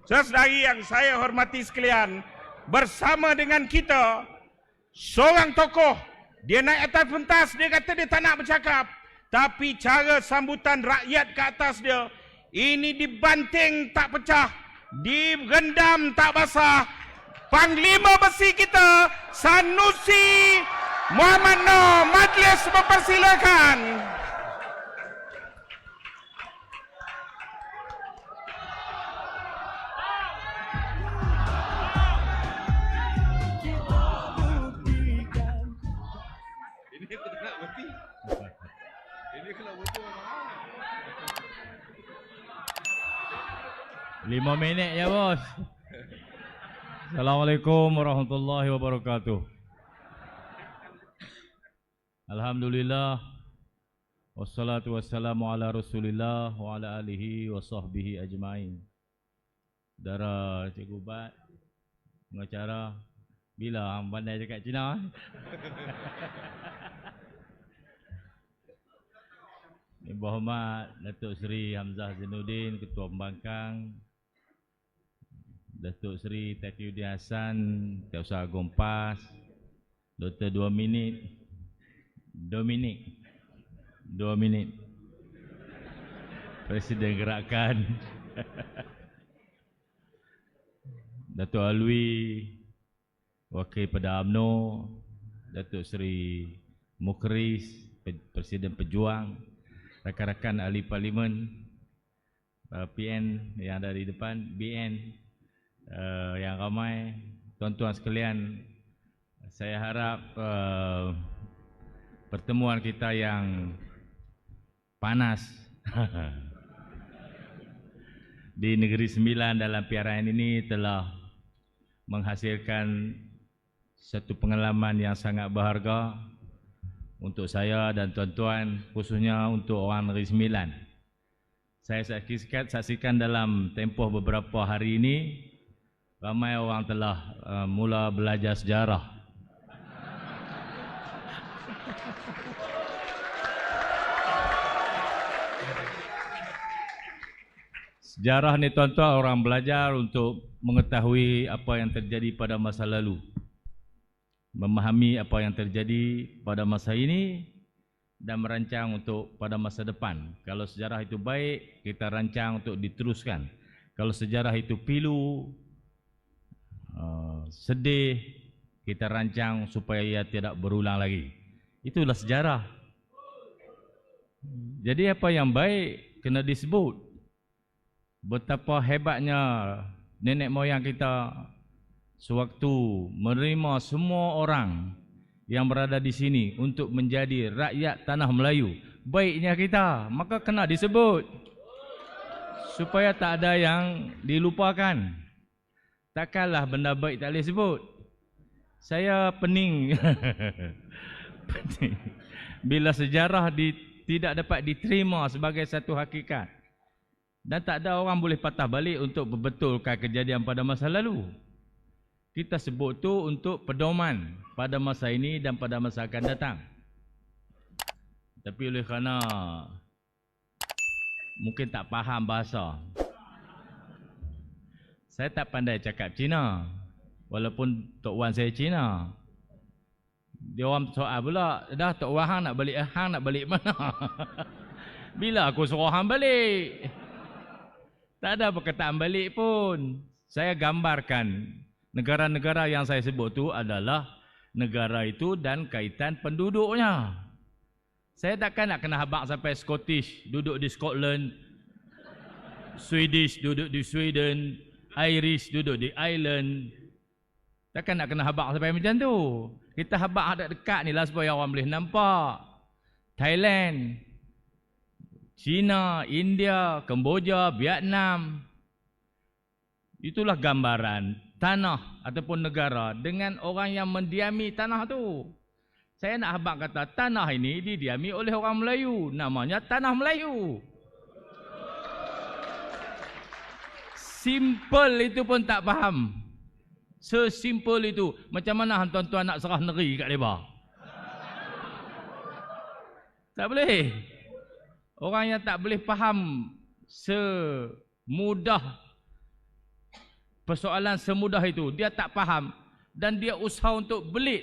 Saudari yang saya hormati sekalian, bersama dengan kita seorang tokoh. Dia naik atas pentas, dia kata dia tak nak bercakap, tapi cara sambutan rakyat ke atas dia, ini dibanting tak pecah, direndam tak basah. Panglima besi kita, Sanusi Muhammad Noor, majlis mempersilakan. Lima minit ya bos. Assalamualaikum warahmatullahi wabarakatuh. Alhamdulillah. Wassalatu wassalamu ala rasulillah wa ala alihi wa sahbihi ajma'in. Saudara Cikgu Bat, pengacara, bila hang pandai cakap Cina? Yang berhormat Datuk Seri Hamzah Zainuddin, Ketua Pembangkang, Datuk Seri Taqiyuddin Hassan, Tausaha Agung PAS, Dr. Dominik, Presiden Gerakan, Datuk Alwi, Wakil Perdana UMNO, Datuk Seri Mukris, Presiden Pejuang, rakan-rakan ahli parlimen, PN yang ada di depan, BN, yang ramai, tuan-tuan sekalian, saya harap pertemuan kita yang panas di Negeri Sembilan dalam piaraan ini telah menghasilkan satu pengalaman yang sangat berharga untuk saya dan tuan-tuan, khususnya untuk orang Negeri Sembilan. Saya saksikan dalam tempoh beberapa hari ini, ramai orang telah mula belajar sejarah. Sejarah ni tuan-tuan, orang belajar untuk mengetahui apa yang terjadi pada masa lalu, memahami apa yang terjadi pada masa ini dan merancang untuk pada masa depan. Kalau sejarah itu baik, kita rancang untuk diteruskan. Kalau sejarah itu pilu, sedih, kita rancang supaya ia tidak berulang lagi. Itulah sejarah. Jadi apa yang baik kena disebut. Betapa hebatnya nenek moyang kita sewaktu menerima semua orang yang berada di sini untuk menjadi rakyat tanah Melayu. Baiknya kita, maka kena disebut supaya tak ada yang dilupakan. Takkanlah benda baik tak boleh sebut. Saya pening bila sejarah tidak dapat diterima sebagai satu hakikat, dan tak ada orang boleh patah balik untuk membetulkan kejadian pada masa lalu. Kita sebut tu untuk pedoman pada masa ini dan pada masa akan datang. Tapi oleh kerana mungkin tak faham bahasa, saya tak pandai cakap Cina, walaupun Tok Wan saya Cina. Dia orang soal pula, dah Tok Wan hang nak balik mana? Bila aku suruh hang balik? Tak ada perkataan balik pun. Saya gambarkan negara-negara yang saya sebut tu adalah negara itu dan kaitan penduduknya. Saya takkan nak kena habaq sampai Scottish duduk di Scotland, Swedish duduk di Sweden, Irish duduk di Ireland. Takkan nak kena habaq sampai macam tu. Kita habaq ada dekat ni lah supaya orang boleh nampak. Thailand, China, India, Kemboja, Vietnam. Itulah gambaran tanah ataupun negara dengan orang yang mendiami tanah tu. Saya nak habaq kata tanah ini didiami oleh orang Melayu. Namanya Tanah Melayu. Simple itu pun tak faham. Sesimpel itu. Macam mana tuan-tuan nak serah negeri kat mereka? Tak boleh. Orang yang tak boleh faham semudah persoalan semudah itu. Dia tak faham dan dia usaha untuk belit,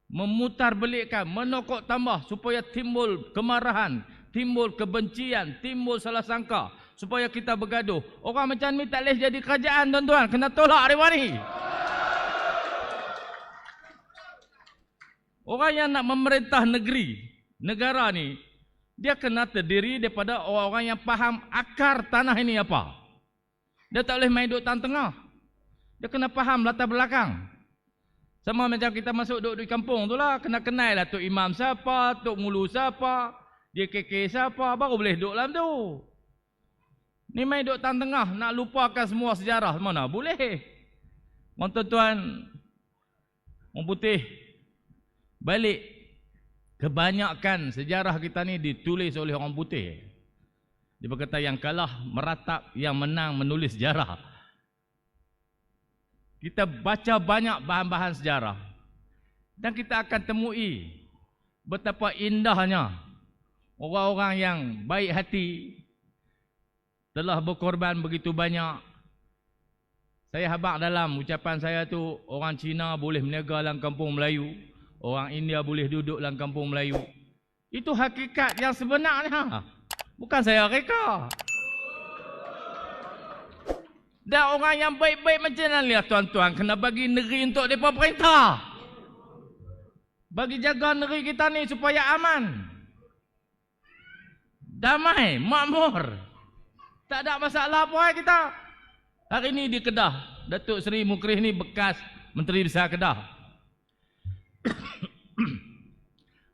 memutar belikkan, menokok tambah supaya timbul kemarahan, timbul kebencian, timbul salah sangka, supaya kita bergaduh. Orang macam ni tak boleh jadi kerajaan, tuan-tuan. Kena tolak hari ni. Orang yang nak memerintah negara ni, dia kena terdiri daripada orang-orang yang faham akar tanah ini apa. Dia tak boleh main duduk tengah. Dia kena faham latar belakang. Sama macam kita masuk duduk di kampung tu lah. Kena kenal lah Tok Imam siapa, Tok Mulu siapa, dia KK siapa, baru boleh duduk dalam tu. Ni main duduk tengah, nak lupakan semua sejarah mana boleh. Tuan-tuan, orang putih, balik, kebanyakan sejarah kita ni ditulis oleh orang putih. Dia berkata yang kalah meratap, yang menang menulis sejarah. Kita baca banyak bahan-bahan sejarah dan kita akan temui betapa indahnya orang-orang yang baik hati telah berkorban begitu banyak. Saya habaq dalam ucapan saya tu, orang Cina boleh berniaga dalam kampung Melayu, orang India boleh duduk dalam kampung Melayu. Itu hakikat yang sebenarnya. Bukan saya reka. Dan orang yang baik-baik macam mana lah tuan-tuan, kena bagi negeri untuk mereka perintah. Bagi jaga negeri kita ni supaya aman, damai, makmur. Tak ada masalah apa kita. Hari ni di Kedah, Datuk Seri Mukrih ni bekas Menteri Besar Kedah.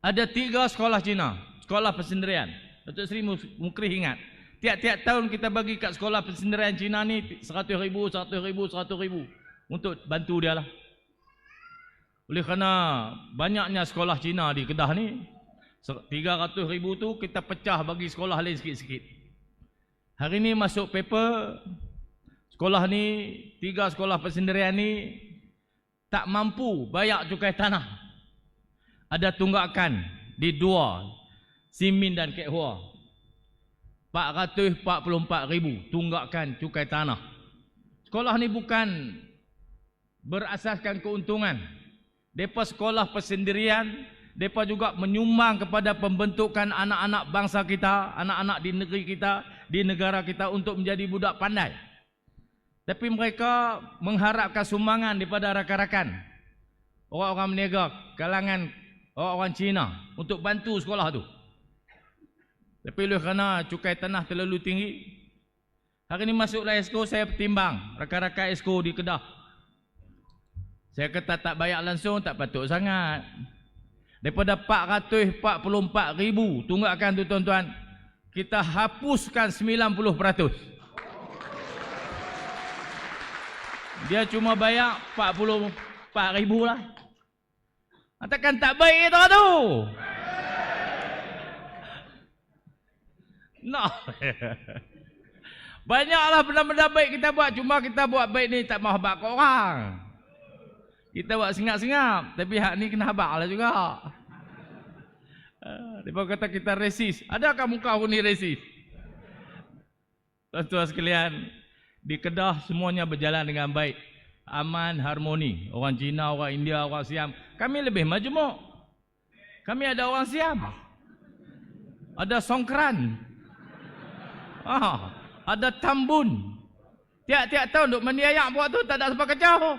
Ada 3 sekolah Cina, sekolah persendirian. Datuk Seri Mukrih ingat, tiap-tiap tahun kita bagi kat sekolah persendirian Cina ni 100,000 untuk bantu dia lah. Oleh kerana banyaknya sekolah Cina di Kedah ni, 300,000 tu kita pecah bagi sekolah lain sikit-sikit. Hari ni masuk paper, sekolah ni, 3 sekolah persendirian ni tak mampu bayar cukai tanah. Ada tunggakan di 2, Simin dan Kek Hua, 444,000 tunggakan cukai tanah. Sekolah ni bukan berasaskan keuntungan. Mereka sekolah persendirian, mereka juga menyumbang kepada pembentukan anak-anak bangsa kita, anak-anak di negeri kita, di negara kita untuk menjadi budak pandai. Tapi mereka mengharapkan sumbangan daripada rakan-rakan, orang-orang berniaga, kalangan orang-orang Cina untuk bantu sekolah tu. Tapi oleh kerana cukai tanah terlalu tinggi, hari ni masuklah Esko, saya pertimbang rakan-rakan Esko di Kedah. Saya kata tak bayar langsung tak patut sangat. Daripada 444,000 tunggakan tu tuan-tuan, kita hapuskan 90%. Dia cuma bayar 44,000 lah. Katakan tak baik tu. No. Banyaklah benda-benda baik kita buat, cuma kita buat baik ni tak mahu habaq kat orang. Kita buat singap-singap, tapi hak ni kena habaq lah juga. Mereka kata kita resis. Adakah muka aku ni resis? Tuan-tuan sekalian, di Kedah semuanya berjalan dengan baik, aman, harmoni. Orang Cina, orang India, orang Siam, kami lebih majmuk. Kami ada orang Siam, ada Songkran, ada Tambun. Tiap-tiap tahun duk mandi ayak buat tu tak ada siapa kacau.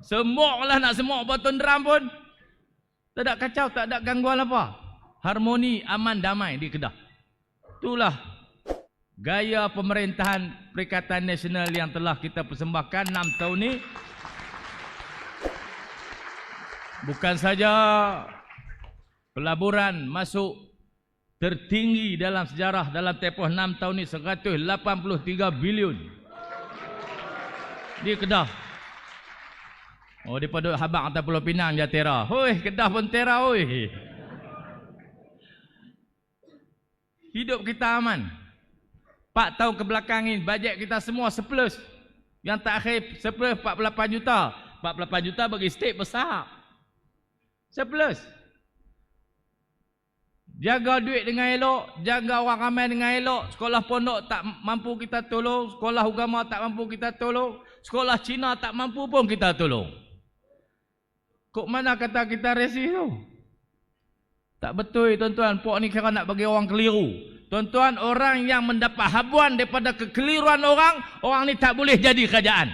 Semok lah nak semok botol drum pun tak ada kacau, tak ada gangguan apa. Harmoni, aman, damai di Kedah. Itulah gaya pemerintahan Perikatan Nasional yang telah kita persembahkan 6 tahun ni. Bukan saja pelaburan masuk tertinggi dalam sejarah dalam tempoh 6 tahun ni, 183 bilion di Kedah. Oh, daripada habaq atas Pulau Pinang dia tera. Hoi, Kedah pun tera oi. Hidup kita aman. 4 tahun kebelakang ini bajet kita semua surplus. Yang terakhir surplus 48 juta. 48 juta bagi state besar. Surplus. Jaga duit dengan elok, jaga orang ramai dengan elok. Sekolah pondok tak mampu kita tolong, sekolah agama tak mampu kita tolong, sekolah Cina tak mampu pun kita tolong. Kok mana kata kita resi tu? Tak betul tuan-tuan, pok ni kira nak bagi orang keliru. Tuan-tuan, orang yang mendapat habuan daripada kekeliruan orang, orang ni tak boleh jadi kerajaan.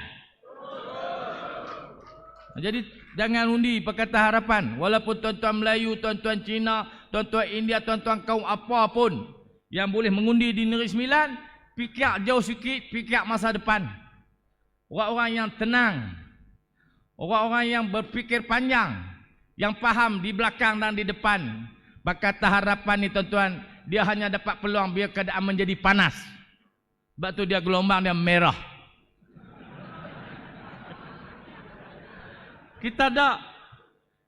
Jadi jangan undi Pakatan Harapan. Walaupun tuan-tuan Melayu, tuan-tuan Cina, tuan-tuan India, tuan-tuan kaum apa pun yang boleh mengundi di Negeri Sembilan, fikir jauh sikit, fikir masa depan. Orang-orang yang tenang, orang-orang yang berfikir panjang, yang faham di belakang dan di depan. Pakatan Harapan ni tuan-tuan, dia hanya dapat peluang biar keadaan menjadi panas. Sebab tu dia gelombang dia merah. Kita tak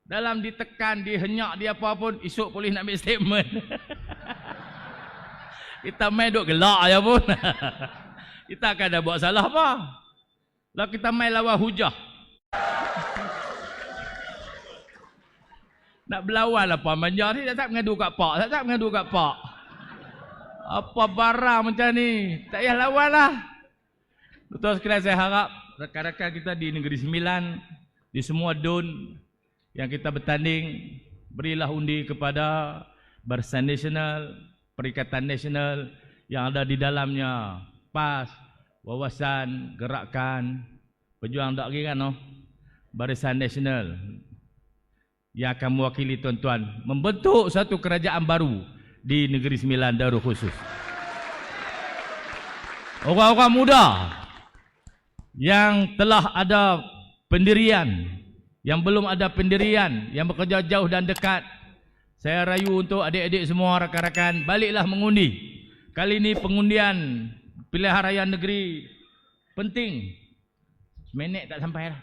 dalam ditekan, dihenyak, dia apa pun, esok polis nak ambil statement. Kita main duk gelak je pun. Kita akan dah buat salah apa. Kalau kita main lawan hujah. Nak berlawan lah Puan Manja ni, tak mengadu kat Pak, tak mengadu kat Pak. Apa barang macam ni, tak payah lawan lah. Betul sekali, saya harap rakan-rakan kita di Negeri Sembilan, di semua DUN yang kita bertanding, berilah undi kepada Barisan Nasional, Perikatan Nasional yang ada di dalamnya PAS, Wawasan, Gerakan, Pejuang tak kira no, Barisan Nasional yang akan mewakili tuan-tuan membentuk satu kerajaan baru di Negeri Sembilan Darul Khusus. Orang-orang muda yang telah ada pendirian, yang belum ada pendirian, yang bekerja jauh dan dekat, saya rayu untuk adik-adik semua, rakan-rakan, baliklah mengundi. Kali ini pengundian pilihan raya negeri penting. Seminit tak sampai lah.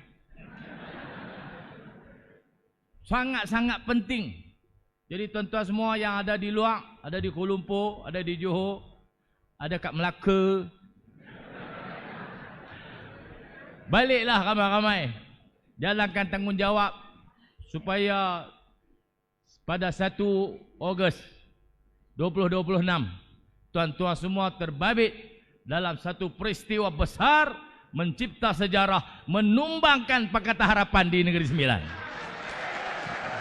Sangat-sangat penting. Jadi tuan-tuan semua yang ada di luar, ada di Kuala Lumpur, ada di Johor, ada kat Melaka, baliklah ramai-ramai. Jalankan tanggungjawab supaya pada 1 Ogos 2026 tuan-tuan semua terbabit dalam satu peristiwa besar mencipta sejarah, menumbangkan Pakatan Harapan di Negeri Sembilan.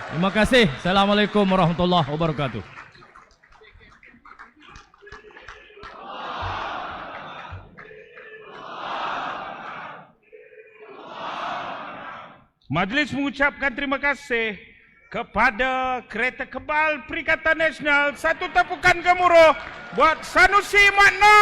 Terima kasih. Assalamualaikum warahmatullahi wabarakatuh. Majlis mengucapkan terima kasih kepada Kereta Kebal Perikatan Nasional. Satu tepukan gemuruh buat Sanusi Makno.